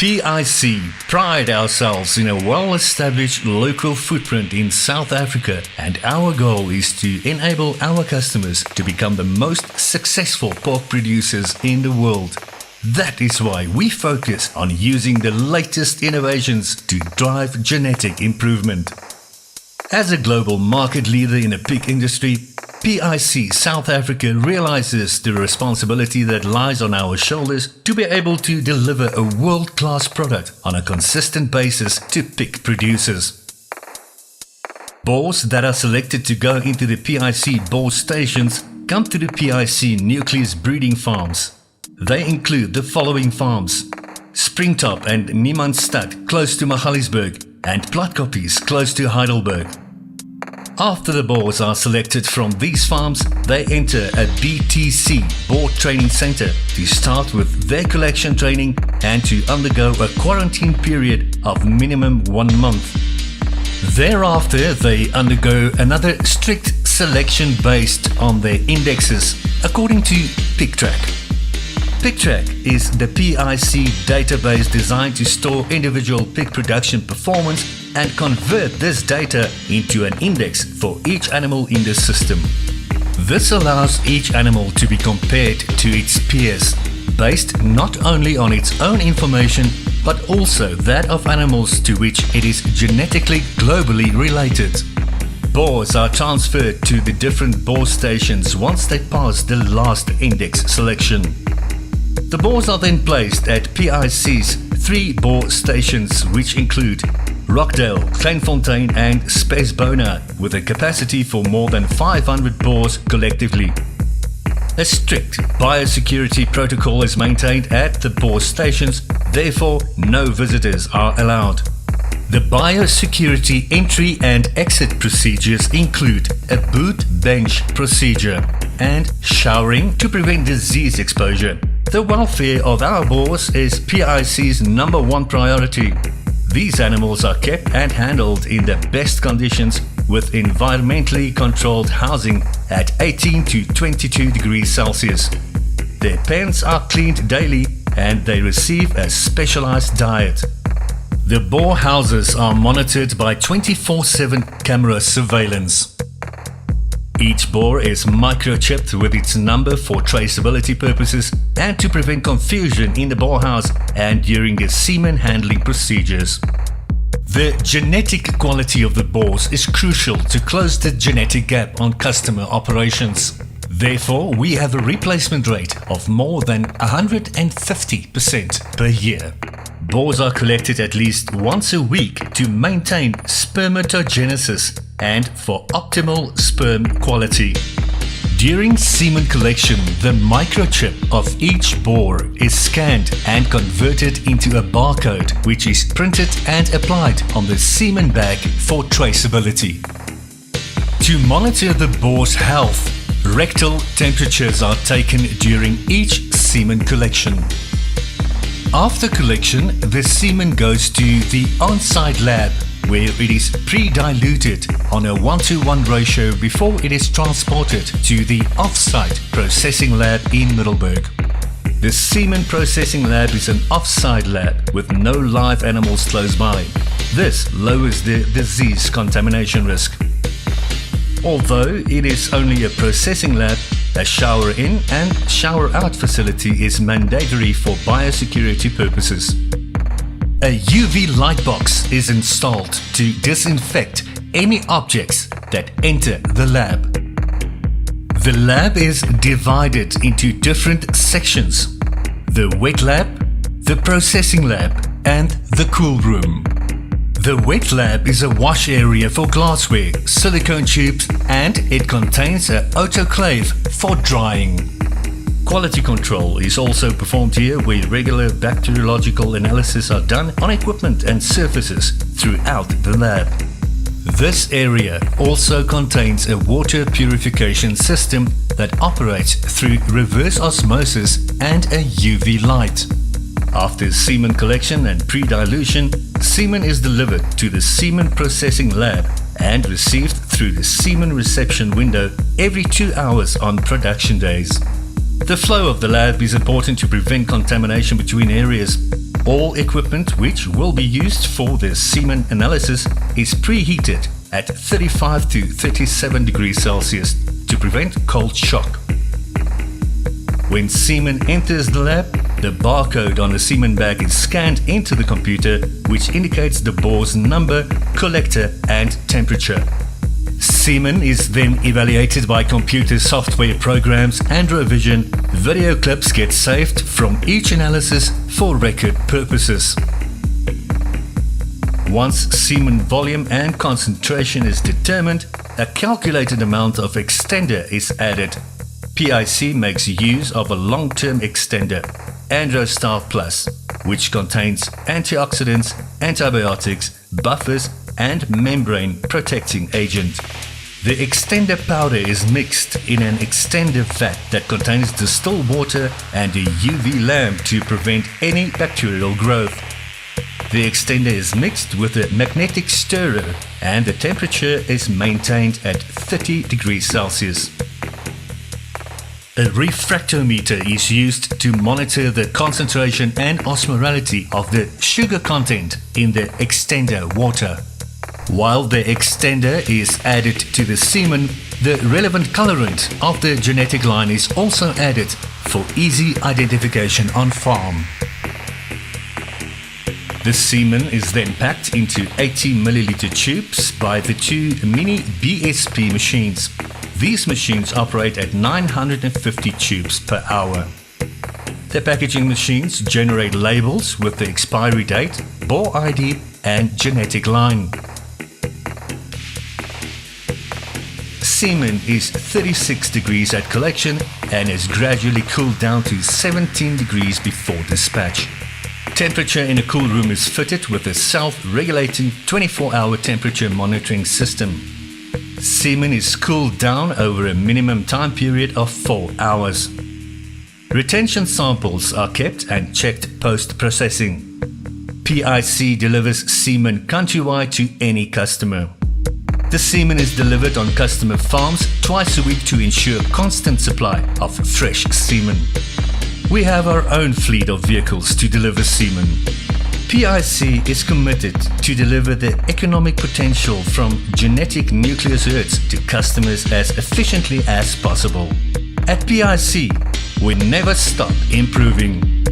PIC pride ourselves in a well-established local footprint in South Africa, and our goal is to enable our customers to become the most successful pork producers in the world. That is why we focus on using the latest innovations to drive genetic improvement. As a global market leader in the pig industry, PIC South Africa realizes the responsibility that lies on our shoulders to be able to deliver a world-class product on a consistent basis to pig producers. Boars that are selected to go into the PIC boar stations come to the PIC nucleus breeding farms. They include the following farms: Springtop and Niemannstad close to Magaliesburg and Platkopies close to Heidelberg. After the boars are selected from these farms, they enter a BTC boar training center to start with their collection training and to undergo a quarantine period of minimum 1 month. Thereafter, they undergo another strict selection based on their indexes according to PIC. PIC is the PIC database designed to store individual pig production performance and convert this data into an index for each animal in the system. This allows each animal to be compared to its peers, based not only on its own information, but also that of animals to which it is genetically globally related. Boars are transferred to the different boar stations once they pass the last index selection. The boars are then placed at PIC's 3 boar stations, which include Rockdale, Kleinfontein and Spesbona, with a capacity for more than 500 boars collectively. A strict biosecurity protocol is maintained at the boar stations, therefore no visitors are allowed. The biosecurity entry and exit procedures include a boot bench procedure and showering to prevent disease exposure. The welfare of our boars is PIC's #1 priority. These animals are kept and handled in the best conditions with environmentally controlled housing at 18 to 22 degrees Celsius. Their pens are cleaned daily and they receive a specialized diet. The boar houses are monitored by 24/7 camera surveillance. Each boar is microchipped with its number for traceability purposes and to prevent confusion in the boar house and during the semen handling procedures. The genetic quality of the boars is crucial to close the genetic gap on customer operations. Therefore, we have a replacement rate of more than 150% per year. Boars are collected at least once a week to maintain spermatogenesis and for optimal sperm quality. During semen collection, the microchip of each boar is scanned and converted into a barcode, which is printed and applied on the semen bag for traceability. To monitor the boar's health, rectal temperatures are taken during each semen collection. After collection, the semen goes to the on-site lab where it is pre-diluted on a 1:1 ratio before it is transported to the off-site processing lab in Middelburg. The semen processing lab is an off-site lab with no live animals close by. This lowers the disease contamination risk. Although it is only a processing lab, a shower-in and shower-out facility is mandatory for biosecurity purposes. A UV light box is installed to disinfect any objects that enter the lab. The lab is divided into different sections: the wet lab, the processing lab, and the cool room. The wet lab is a wash area for glassware, silicone tubes, and it contains an autoclave for drying. Quality control is also performed here, where regular bacteriological analysis are done on equipment and surfaces throughout the lab. This area also contains a water purification system that operates through reverse osmosis and a UV light. After semen collection and pre-dilution, semen is delivered to the semen processing lab and received through the semen reception window every 2 hours on production days. The flow of the lab is important to prevent contamination between areas. All equipment which will be used for the semen analysis is preheated at 35 to 37 degrees Celsius to prevent cold shock. When semen enters the lab, the barcode on the semen bag is scanned into the computer, which indicates the bore's number, collector and temperature. Semen is then evaluated by computer software programs and revision. Video clips get saved from each analysis for record purposes. Once semen volume and concentration is determined, a calculated amount of extender is added. PIC makes use of a long-term extender, Androstar Plus, which contains antioxidants, antibiotics, buffers and membrane protecting agent. The extender powder is mixed in an extender vat that contains distilled water and a UV lamp to prevent any bacterial growth. The extender is mixed with a magnetic stirrer and the temperature is maintained at 30 degrees Celsius. A refractometer is used to monitor the concentration and osmolality of the sugar content in the extender water. While the extender is added to the semen, the relevant colorant of the genetic line is also added for easy identification on farm. The semen is then packed into 80 milliliter tubes by the two mini BSP machines. These machines operate at 950 tubes per hour. The packaging machines generate labels with the expiry date, bore ID and genetic line. Semen is 36 degrees at collection and is gradually cooled down to 17 degrees before dispatch. Temperature in a cool room is fitted with a self-regulating 24-hour temperature monitoring system. Semen is cooled down over a minimum time period of 4 hours. Retention samples are kept and checked post-processing. PIC delivers semen countrywide to any customer. The semen is delivered on customer farms twice a week to ensure constant supply of fresh semen. We have our own fleet of vehicles to deliver semen. PIC is committed to deliver the economic potential from genetic nucleus herds to customers as efficiently as possible. At PIC, we never stop improving.